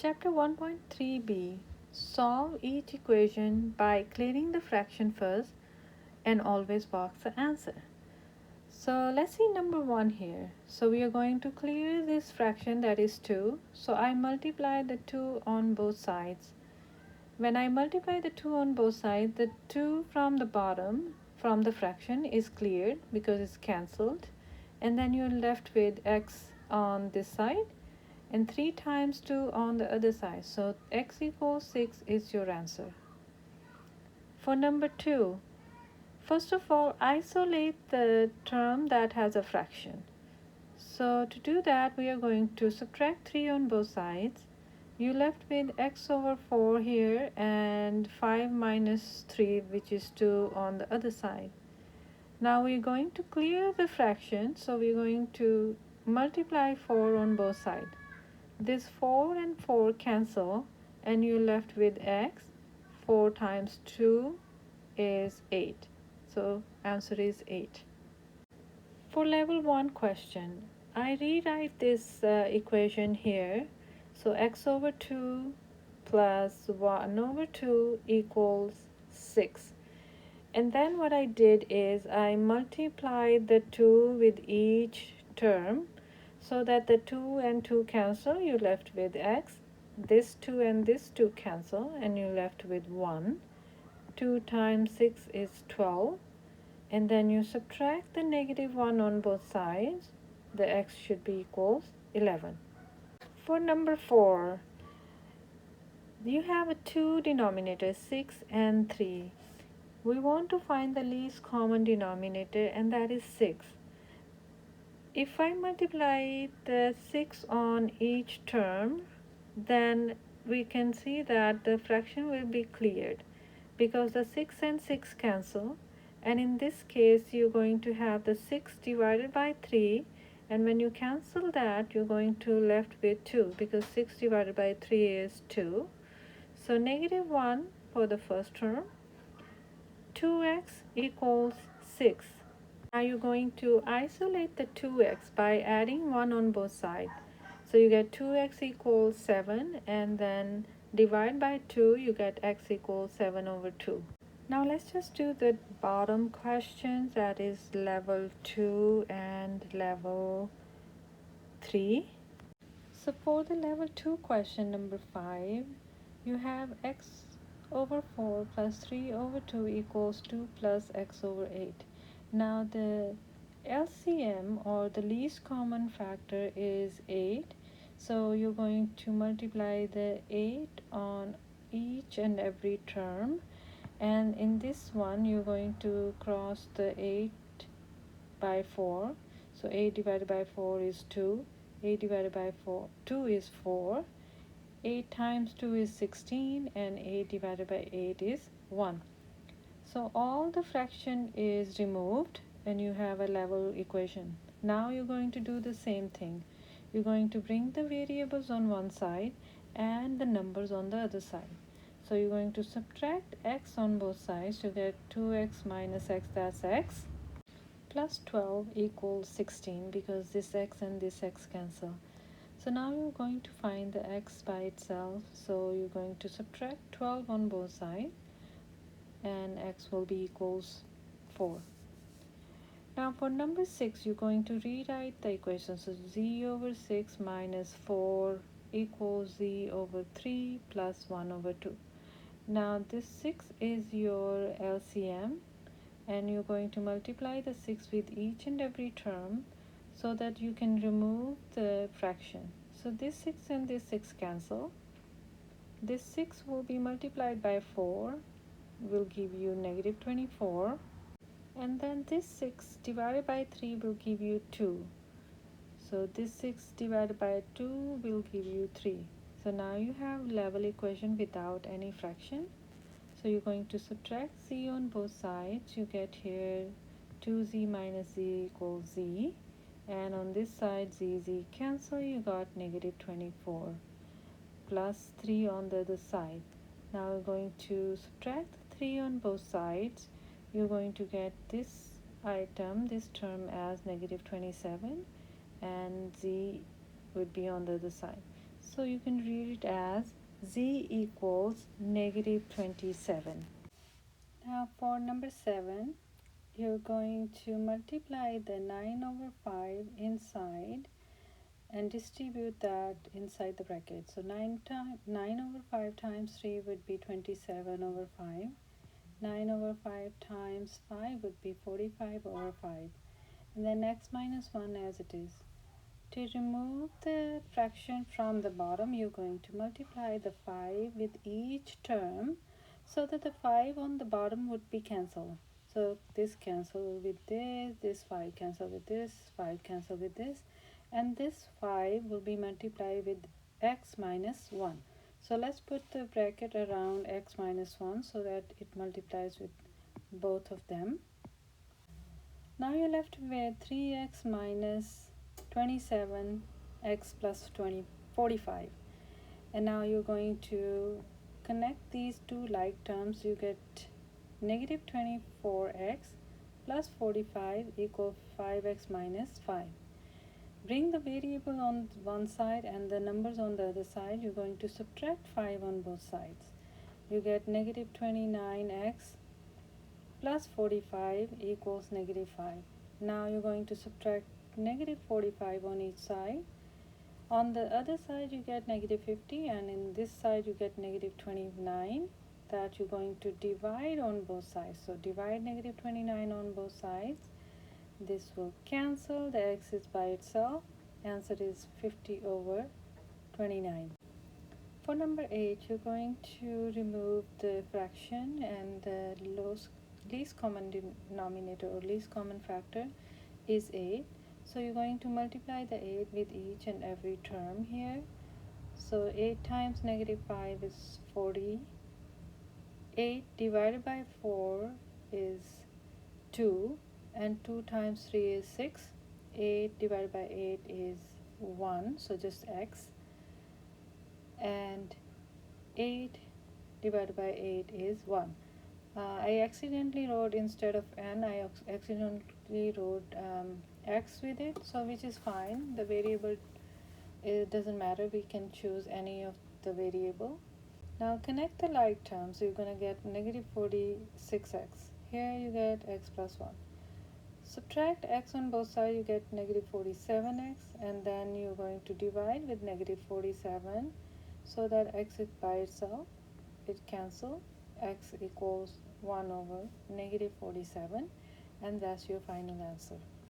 Chapter 1.3b. Solve each equation by clearing the fraction first and always box the answer. So let's see number 1 here. So we are going to clear this fraction, that is 2. So I multiply the 2 on both sides. When I multiply the 2 on both sides, the 2 from the bottom from the fraction is cleared because it's cancelled, and then you're left with x on this side and 3 times 2 on the other side. So x equals 6 is your answer. For number 2, first of all, isolate the term that has a fraction. So to do that, we are going to subtract 3 on both sides. You left with x over 4 here and 5 minus 3, which is 2 on the other side. Now we're going to clear the fraction, so we're going to multiply 4 on both sides. This 4 and 4 cancel and you're left with x. 4 times 2 is 8. So answer is 8. For level 1 question, I rewrite this equation here. So x over 2 plus 1 over 2 equals 6. And then what I did is I multiplied the 2 with each term so that the 2 and 2 cancel, you're left with x. This 2 and this 2 cancel and you're left with 1. 2 times 6 is 12. And then you subtract the negative 1 on both sides. The x should be equals 11. For number 4, you have a 2 denominators, 6 and 3. We want to find the least common denominator, and that is 6. If I multiply the 6 on each term, then we can see that the fraction will be cleared because the 6 and 6 cancel, and in this case you're going to have the 6 divided by 3, and when you cancel that you're going to left with 2 because 6 divided by 3 is 2. So negative 1 for the first term, 2x equals 6. Now you're going to isolate the 2x by adding 1 on both sides. So you get 2x equals 7, and then divide by 2, you get x equals 7 over 2. Now let's just do the bottom questions, that is level 2 and level 3. So for the level 2 question number 5, you have x over 4 plus 3 over 2 equals 2 plus x over 8. Now the LCM, or the least common factor, is 8. So you're going to multiply the 8 on each and every term. And in this one, you're going to cross the 8 by 4. So 8 divided by 4 is 2. 8 divided by 2 is 4. 8 times 2 is 16, and 8 divided by 8 is 1. So all the fraction is removed and you have a level equation. Now you're going to do the same thing. You're going to bring the variables on one side and the numbers on the other side. So you're going to subtract x on both sides. You get 2x minus x, that's x, plus 12 equals 16 because this x and this x cancel. So now you're going to find the x by itself. So you're going to subtract 12 on both sides and x will be equals 4. Now for number 6, you're going to rewrite the equation. So z over 6 minus 4 equals z over 3 plus 1 over 2. Now this 6 is your LCM, and you're going to multiply the 6 with each and every term so that you can remove the fraction. So this 6 and this 6 cancel. This 6 will be multiplied by 4, will give you negative 24. And then this 6 divided by 3 will give you 2. So this 6 divided by 2 will give you 3. So now you have level equation without any fraction. So you're going to subtract z on both sides. You get here 2z minus z equals z. And on this side, z cancel. You got negative 24 plus 3 on the other side. Now we're going to subtract 3 on both sides. You're going to get this item, this term, as negative 27, and z would be on the other side. So you can read it as z equals negative 27. Now for number 7, you're going to multiply the 9 over 5 inside and distribute that inside the bracket. So 9 over 5 times 3 would be 27 over 5. 9 over 5 times 5 would be 45 over 5. And then x minus 1 as it is. To remove the fraction from the bottom, you're going to multiply the 5 with each term so that the 5 on the bottom would be cancelled. So this cancel with this 5 cancel with this, 5 cancel with this, and this 5 will be multiplied with x minus 1. So let's put the bracket around x minus 1 so that it multiplies with both of them. Now you're left with 3x minus 27x plus 45. And now you're going to connect these two like terms. You get negative 24x plus 45 equal 5x minus 5. Bring the variable on one side and the numbers on the other side. You're going to subtract 5 on both sides. You get negative 29x plus 45 equals negative 5. Now you're going to subtract negative 45 on each side. On the other side you get negative 50, and in this side you get negative 29 that you're going to divide on both sides. So divide negative 29 on both sides. This will cancel, the x is by itself. Answer is 50 over 29. For number 8, you're going to remove the fraction, and the least common denominator or least common factor is 8. So you're going to multiply the 8 with each and every term here. So 8 times negative 5 is 40. 8 divided by 4 is 2, and 2 times 3 is 6. 8 divided by 8 is 1, so just x. And 8 divided by 8 is 1. I accidentally wrote, instead of n, I accidentally wrote x with it, so which is fine. The variable, it doesn't matter, we can choose any of the variable. Now connect the like terms. So you're going to get negative 46x. Here you get x plus 1. Subtract x on both sides, you get negative 47x, and then you're going to divide with negative 47 so that x is by itself. It cancels. X equals 1 over negative 47, and that's your final answer.